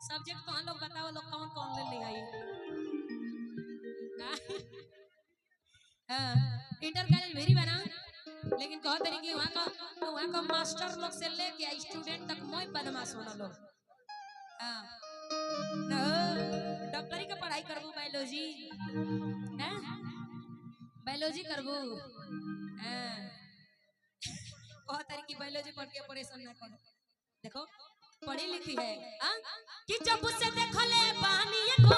Subject तो हम लोग बताओ लोग कौन कौन ले ले आई। इंटर कॉलेज वेरी बना लेकिन कहो तरी कि वहाँ का मास्टर लोग से लेके स्टूडेंट तक मोई बदमाश होना लोग। हां डॉक्टरी का पढ़ाई करबू बायोलॉजी हैं बायोलॉजी करबू हैं कहो तरी कि बायोलॉजी पढ़ के ऑपरेशन ना करो। देखो पढ़ी लिखी है हां कि जब से देखले पानी को